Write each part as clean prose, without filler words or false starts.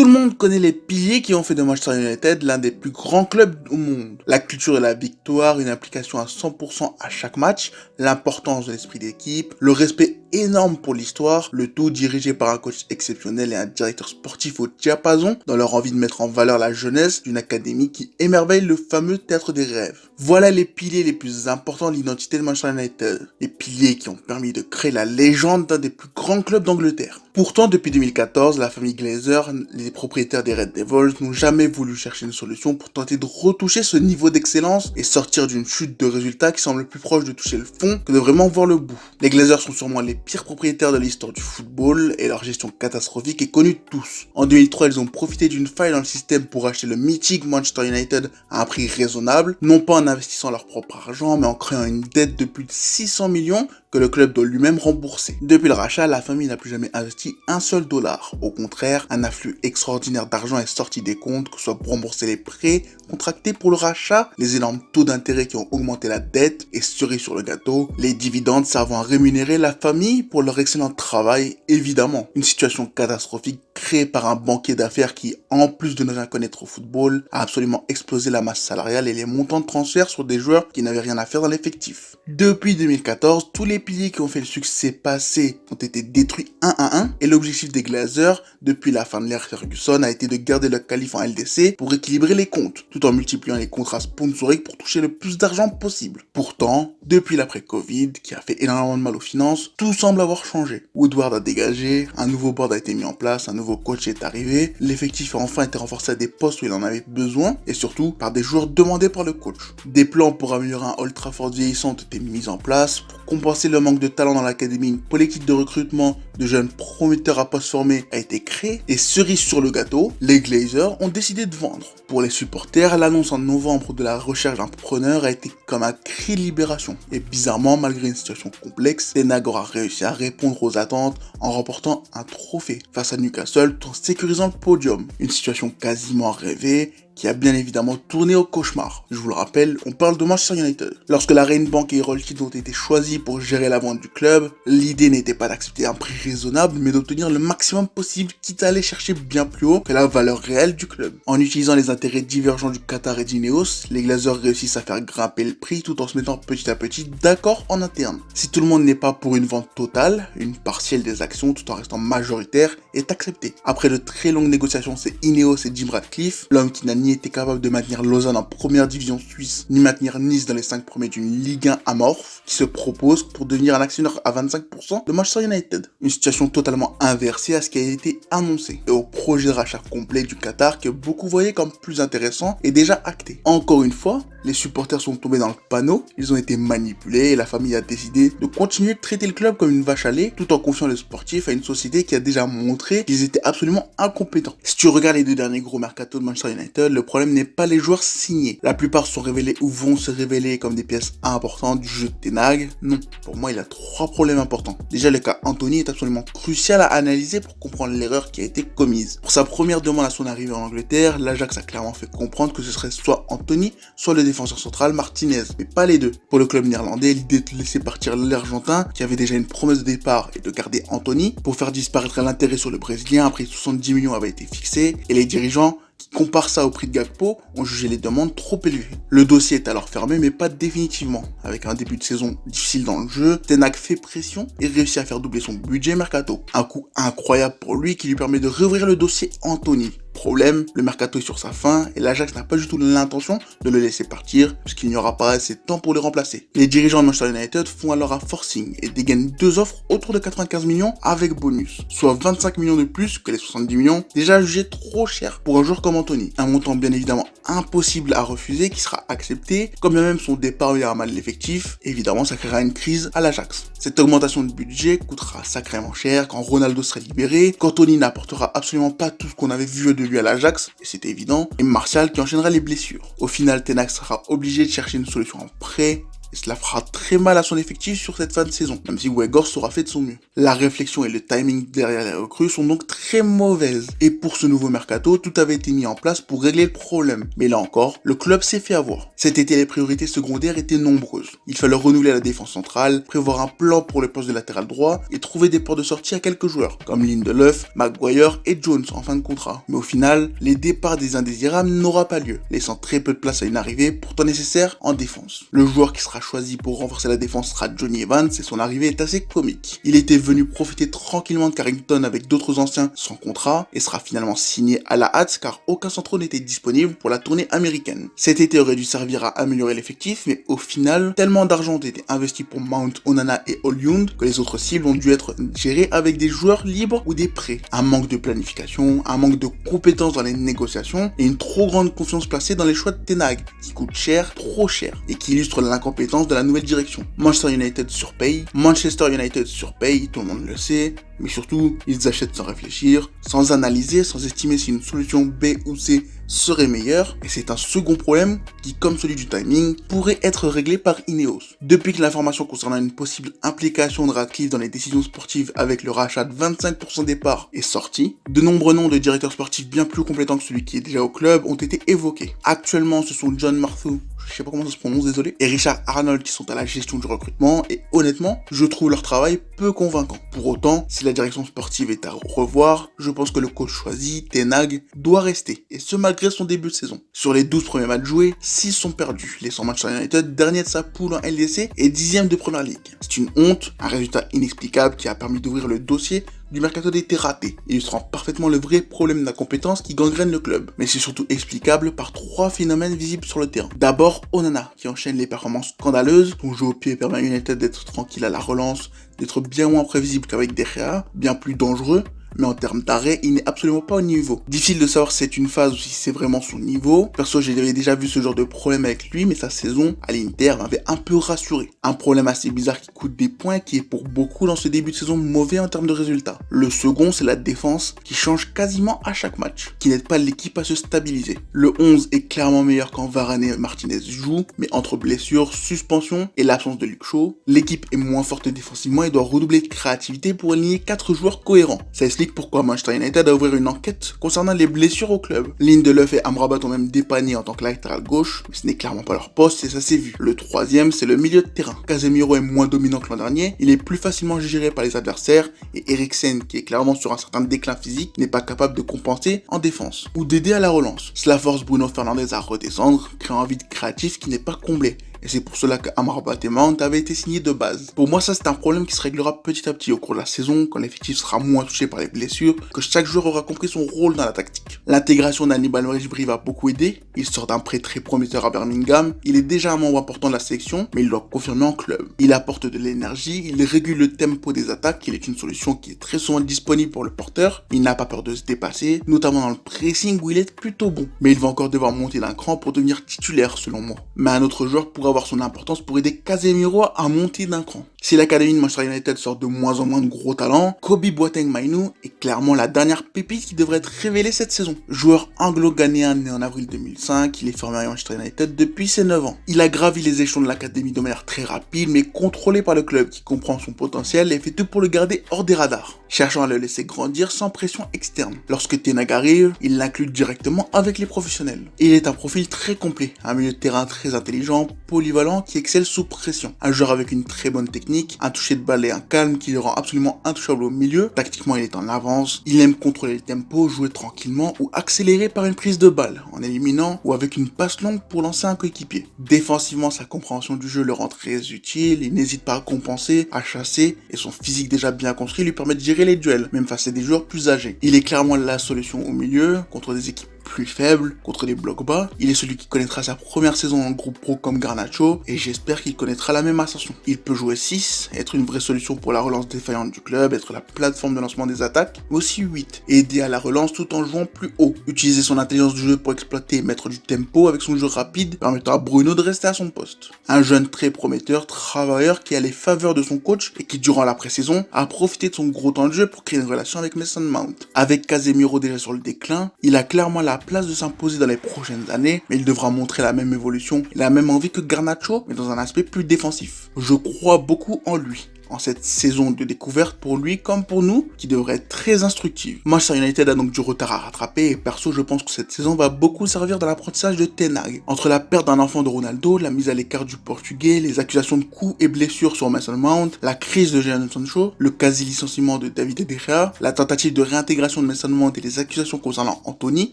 Tout le monde connaît les piliers qui ont fait de Manchester United l'un des plus grands clubs au monde. La culture de la victoire, une implication à 100% à chaque match, l'importance de l'esprit d'équipe, le respect énorme pour l'histoire, le tout dirigé par un coach exceptionnel et un directeur sportif au diapason dans leur envie de mettre en valeur la jeunesse d'une académie qui émerveille le fameux théâtre des rêves. Voilà les piliers les plus importants de l'identité de Manchester United. Les piliers qui ont permis de créer la légende d'un des plus grands clubs d'Angleterre. Pourtant, depuis 2014, la famille Glazer, les propriétaires des Red Devils, n'ont jamais voulu chercher une solution pour tenter de retoucher ce niveau d'excellence et sortir d'une chute de résultats qui semble plus proche de toucher le fond que de vraiment voir le bout. Les Glazers sont sûrement les pires propriétaires de l'histoire du football et leur gestion catastrophique est connue de tous. En 2003, ils ont profité d'une faille dans le système pour acheter le mythique Manchester United à un prix raisonnable, non pas en investissant leur propre argent, mais en créant une dette de plus de 600 millions que le club doit lui-même rembourser. Depuis le rachat, la famille n'a plus jamais investi un seul dollar. Au contraire, un afflux extraordinaire d'argent est sorti des comptes, que ce soit pour rembourser les prêts contractés pour le rachat, les énormes taux d'intérêt qui ont augmenté la dette et cerise sur le gâteau, les dividendes servant à rémunérer la famille pour leur excellent travail, évidemment. Une situation catastrophique créée par un banquier d'affaires qui, en plus de ne rien connaître au football, a absolument explosé la masse salariale et les montants de transfert sur des joueurs qui n'avaient rien à faire dans l'effectif. Depuis 2014, tous les piliers qui ont fait le succès passé ont été détruits un à un et l'objectif des Glazers, depuis la fin de l'ère Ferguson, a été de garder le qualif en LDC pour équilibrer les comptes, tout en multipliant les contrats sponsoriques pour toucher le plus d'argent possible. Pourtant, depuis l'après-Covid, qui a fait énormément de mal aux finances, tout semble avoir changé. Woodward a dégagé, un nouveau board a été mis en place, un nouveau coach est arrivé, l'effectif a enfin été renforcé à des postes où il en avait besoin, et surtout par des joueurs demandés par le coach. Des plans pour améliorer un Old Trafford vieillissant ont été mis en place, pour compenser le manque de talent dans l'académie, une politique de recrutement de jeunes prometteurs à poste formé a été créée, et cerise sur le gâteau, les Glazers ont décidé de vendre. Pour les supporters, l'annonce en novembre de la recherche d'un preneur a été comme un cri de libération. Et bizarrement, malgré une situation complexe, Ten Hag aura réussi à répondre aux attentes en remportant un trophée face à Newcastle tout en sécurisant le podium. Une situation quasiment rêvée qui a bien évidemment tourné au cauchemar. Je vous le rappelle, on parle de Manchester United. Lorsque la Rain Bank et Rothschild ont été choisis pour gérer la vente du club, l'idée n'était pas d'accepter un prix raisonnable, mais d'obtenir le maximum possible, quitte à aller chercher bien plus haut que la valeur réelle du club. En utilisant les intérêts divergents du Qatar et d'Ineos, les Glazers réussissent à faire grimper le prix tout en se mettant petit à petit d'accord en interne. Si tout le monde n'est pas pour une vente totale, une partielle des actions tout en restant majoritaire est acceptée. Après de très longues négociations, c'est Ineos et Jim Ratcliffe, l'homme qui n'a ni été capable de maintenir Lausanne en première division suisse, ni maintenir Nice dans les 5 premiers d'une Ligue 1 amorphe, qui se propose pour devenir un actionnaire à 25% de Manchester United. Une situation totalement inversée à ce qui a été annoncé, et au projet de rachat complet du Qatar que beaucoup voyaient comme plus intéressant et déjà acté. Encore une fois, les supporters sont tombés dans le panneau, ils ont été manipulés et la famille a décidé de continuer de traiter le club comme une vache à lait tout en confiant les sportifs à une société qui a déjà montré qu'ils étaient absolument incompétents. Si tu regardes les deux derniers gros mercatos de Manchester United, le problème n'est pas les joueurs signés. La plupart sont révélés ou vont se révéler comme des pièces importantes du jeu de Ten Hag. Non, pour moi il y a 3 problèmes importants. Déjà, le cas Anthony est absolument crucial à analyser pour comprendre l'erreur qui a été commise. Pour sa première demande à son arrivée en Angleterre, l'Ajax a clairement fait comprendre que ce serait soit Anthony, soit le défenseur central Martinez, mais pas les deux. Pour le club néerlandais, l'idée de laisser partir l'Argentin, qui avait déjà une promesse de départ, et de garder Anthony pour faire disparaître l'intérêt sur le Brésilien après 70 millions avait été fixé, et les dirigeants qui comparent ça au prix de Gakpo ont jugé les demandes trop élevées. Le dossier est alors fermé, mais pas définitivement. Avec un début de saison difficile dans le jeu, Ten Hag fait pression et réussit à faire doubler son budget mercato. Un coup incroyable pour lui qui lui permet de réouvrir le dossier Anthony. Problème, le mercato est sur sa fin et l'Ajax n'a pas du tout l'intention de le laisser partir puisqu'il n'y aura pas assez de temps pour le remplacer. Les dirigeants de Manchester United font alors un forcing et dégainent 2 offres autour de 95 millions avec bonus, soit 25 millions de plus que les 70 millions déjà jugés trop cher pour un joueur comme Anthony. Un montant bien évidemment impossible à refuser qui sera accepté, comme bien même son départ il y aura mal l'effectif, évidemment ça créera une crise à l'Ajax. Cette augmentation de budget coûtera sacrément cher quand Ronaldo sera libéré, qu'Anthony n'apportera absolument pas tout ce qu'on avait vu de lui à l'Ajax, et c'était évident, et Martial qui enchaînera les blessures. Au final, Ten Hag sera obligé de chercher une solution en prêt, et cela fera très mal à son effectif sur cette fin de saison, même si Weghorst aura fait de son mieux. La réflexion et le timing derrière les recrues sont donc très mauvaises, et pour ce nouveau mercato, tout avait été mis en place pour régler le problème. Mais là encore, le club s'est fait avoir. Cet été, les priorités secondaires étaient nombreuses. Il fallait renouveler la défense centrale, prévoir un plan pour le poste de latéral droit, et trouver des ports de sortie à quelques joueurs, comme Lindelof, Maguire et Jones en fin de contrat. Mais au final, les départs des indésirables n'aura pas lieu, laissant très peu de place à une arrivée pourtant nécessaire en défense. Le joueur qui sera choisi pour renforcer la défense sera Johnny Evans et son arrivée est assez comique. Il était venu profiter tranquillement de Carrington avec d'autres anciens sans contrat et sera finalement signé à la hâte car aucun central n'était disponible pour la tournée américaine. Cet été aurait dû servir à améliorer l'effectif, mais au final, tellement d'argent a été investi pour Mount, Onana et Højlund que les autres cibles ont dû être gérées avec des joueurs libres ou des prêts. Un manque de planification, un manque de compétences dans les négociations et une trop grande confiance placée dans les choix de Ten Hag, qui coûtent cher, trop cher, et qui illustre l'incompétence de la nouvelle direction. Manchester United surpaye, Manchester United surpaye, tout le monde le sait, mais surtout, ils achètent sans réfléchir, sans analyser, sans estimer si une solution B ou C serait meilleure, et c'est un second problème qui, comme celui du timing, pourrait être réglé par Ineos. Depuis que l'information concernant une possible implication de Ratcliffe dans les décisions sportives avec le rachat de 25% des parts est sortie, de nombreux noms de directeurs sportifs bien plus compétents que celui qui est déjà au club ont été évoqués. Actuellement, ce sont John Marthaw, je sais pas comment ça se prononce, désolé, et Richard Arnold qui sont à la gestion du recrutement, et honnêtement, je trouve leur travail peu convaincant. Pour autant, si la direction sportive est à revoir, je pense que le coach choisi, Ten Hag, doit rester, et ce malgré son début de saison. Sur les 12 premiers matchs joués, 6 sont perdus, laissant Manchester United dernier de sa poule en LDC et 10e de Premier League. C'est une honte, un résultat inexplicable qui a permis d'ouvrir le dossier du mercato d'été raté, illustrant parfaitement le vrai problème d'incompétence qui gangrène le club. Mais c'est surtout explicable par 3 phénomènes visibles sur le terrain. D'abord, Onana, qui enchaîne les performances scandaleuses, son jeu au pied permet à United d'être tranquille à la relance, d'être bien moins prévisible qu'avec De Gea, bien plus dangereux, mais en termes d'arrêt, il n'est absolument pas au niveau. Difficile de savoir si c'est une phase ou si c'est vraiment son niveau. Perso, j'avais déjà vu ce genre de problème avec lui, mais sa saison à l'Inter m'avait un peu rassuré. Un problème assez bizarre qui coûte des points, qui est pour beaucoup dans ce début de saison mauvais en termes de résultats. Le second, c'est la défense, qui change quasiment à chaque match, qui n'aide pas l'équipe à se stabiliser. Le 11 est clairement meilleur quand Varane et Martinez jouent, mais entre blessures, suspension et l'absence de Luke Shaw, l'équipe est moins forte défensivement et doit redoubler de créativité pour aligner 4 joueurs cohérents. Ça explique pourquoi Manchester United a ouvert une enquête concernant les blessures au club. Lindelof et Amrabat ont même dépanné en tant que latéral gauche, mais ce n'est clairement pas leur poste et ça s'est vu. Le troisième, c'est le milieu de terrain. Casemiro est moins dominant que l'an dernier, il est plus facilement géré par les adversaires et Eriksen, qui est clairement sur un certain déclin physique, n'est pas capable de compenser en défense ou d'aider à la relance. Cela force Bruno Fernandes à redescendre, créant un vide créatif qui n'est pas comblé. Et c'est pour cela que Amrabat et Mount avaient été signés de base. Pour moi, ça c'est un problème qui se réglera petit à petit au cours de la saison, quand l'effectif sera moins touché par les blessures, que chaque joueur aura compris son rôle dans la tactique. L'intégration d'Hannibal Mejbri va beaucoup aider. Il sort d'un prêt très prometteur à Birmingham. Il est déjà un membre important de la sélection, mais il doit confirmer en club. Il apporte de l'énergie, il régule le tempo des attaques, il est une solution qui est très souvent disponible pour le porteur. Il n'a pas peur de se dépasser, notamment dans le pressing où il est plutôt bon. Mais il va encore devoir monter d'un cran pour devenir titulaire selon moi. Mais un autre joueur pourra avoir son importance pour aider Casemiro à monter d'un cran. Si l'académie de Manchester United sort de moins en moins de gros talents, Kobe Boateng Mainu est clairement la dernière pépite qui devrait être révélée cette saison. Joueur anglo-ghanéen né en avril 2005, il est formé à Manchester United depuis ses 9 ans. Il a gravi les échelons de l'académie de manière très rapide, mais contrôlé par le club qui comprend son potentiel et fait tout pour le garder hors des radars, cherchant à le laisser grandir sans pression externe. Lorsque Ten Hag arrive, il l'inclut directement avec les professionnels. Il est un profil très complet, un milieu de terrain très intelligent, polyvalent, qui excelle sous pression. Un joueur avec une très bonne technique, un toucher de balle et un calme qui le rend absolument intouchable au milieu. Tactiquement, il est en avance. Il aime contrôler le tempo, jouer tranquillement ou accélérer par une prise de balle, en éliminant ou avec une passe longue pour lancer un coéquipier. Défensivement, sa compréhension du jeu le rend très utile. Il n'hésite pas à compenser, à chasser, et son physique déjà bien construit lui permet de gérer les duels, même face à des joueurs plus âgés. Il est clairement la solution au milieu, contre des équipes plus faible, contre les blocs bas. Il est celui qui connaîtra sa première saison en groupe pro comme Garnacho, et j'espère qu'il connaîtra la même ascension. Il peut jouer 6, être une vraie solution pour la relance défaillante du club, être la plateforme de lancement des attaques, mais aussi 8, et aider à la relance tout en jouant plus haut. Utiliser son intelligence du jeu pour exploiter et mettre du tempo avec son jeu rapide, permettant à Bruno de rester à son poste. Un jeune très prometteur, travailleur qui a les faveurs de son coach, et qui durant la pré-saison a profité de son gros temps de jeu pour créer une relation avec Mason Mount. Avec Casemiro déjà sur le déclin, il a clairement la place de s'imposer dans les prochaines années, mais il devra montrer la même évolution et la même envie que Garnacho, mais dans un aspect plus défensif. Je crois beaucoup en lui, en cette saison de découverte pour lui comme pour nous, qui devrait être très instructive. Manchester United a donc du retard à rattraper et perso je pense que cette saison va beaucoup servir dans l'apprentissage de Ten Hag. Entre la perte d'un enfant de Ronaldo, la mise à l'écart du Portugais, les accusations de coups et blessures sur Mason Mount, la crise de Jadon Sancho, le quasi-licenciement de David De Gea, la tentative de réintégration de Mason Mount et les accusations concernant Anthony,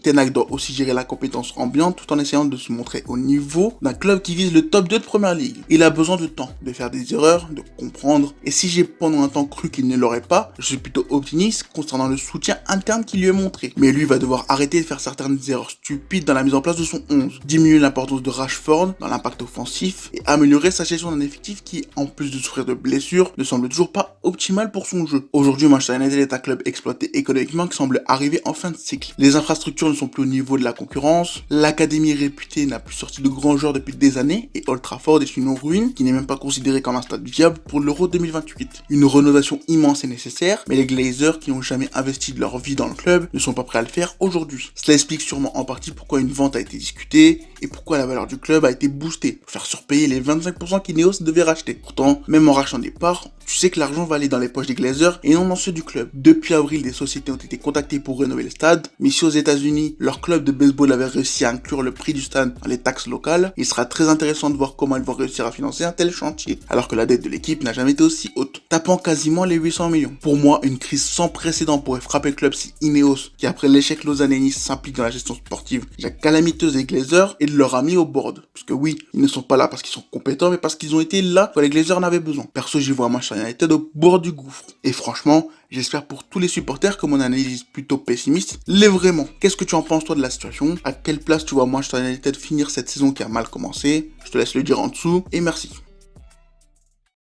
Ten Hag doit aussi gérer la compétence ambiante tout en essayant de se montrer au niveau d'un club qui vise le top 2 de Premier League. Il a besoin de temps, de faire des erreurs, de comprendre. Et si j'ai pendant un temps cru qu'il ne l'aurait pas, je suis plutôt optimiste concernant le soutien interne qu'il lui est montré. Mais lui va devoir arrêter de faire certaines erreurs stupides dans la mise en place de son 11, diminuer l'importance de Rashford dans l'impact offensif et améliorer sa gestion d'un effectif qui, en plus de souffrir de blessures, ne semble toujours pas optimal pour son jeu. Aujourd'hui, Manchester United est un club exploité économiquement qui semble arriver en fin de cycle. Les infrastructures ne sont plus au niveau de la concurrence, l'académie réputée n'a plus sorti de grands joueurs depuis des années et Old Trafford est une ruine qui n'est même pas considérée comme un stade viable pour l'Euro 2028. Une rénovation immense est nécessaire, mais les Glazers qui n'ont jamais investi de leur vie dans le club ne sont pas prêts à le faire aujourd'hui. Cela explique sûrement en partie pourquoi une vente a été discutée et pourquoi la valeur du club a été boostée pour faire surpayer les 25% qu'Ineos devait racheter. Pourtant, même en rachetant des parts, tu sais que l'argent va aller dans les poches des Glazers et non dans ceux du club. Depuis avril, des sociétés ont été contactées pour rénover le stade, mais si aux États-Unis, leur club de baseball avait réussi à inclure le prix du stade dans les taxes locales, il sera très intéressant de voir comment ils vont réussir à financer un tel chantier, alors que la dette de l'équipe n'a jamais été aussi haute, tapant quasiment les 800 millions. Pour moi, une crise sans précédent pourrait frapper le club si Ineos, qui après l'échec lausanne-nice s'implique dans la gestion sportive déjà calamiteuse des Glazers, et de leur ami au board. Puisque oui, ils ne sont pas là parce qu'ils sont compétents, mais parce qu'ils ont été là quand les Glazers en avaient besoin. Perso, j'y vois Manchester United au bord du gouffre. Et franchement, j'espère pour tous les supporters que mon analyse plutôt pessimiste l'est vraiment. Qu'est-ce que tu en penses toi de la situation? À quelle place tu vois Manchester United finir cette saison qui a mal commencé? Je te laisse le dire en dessous et merci.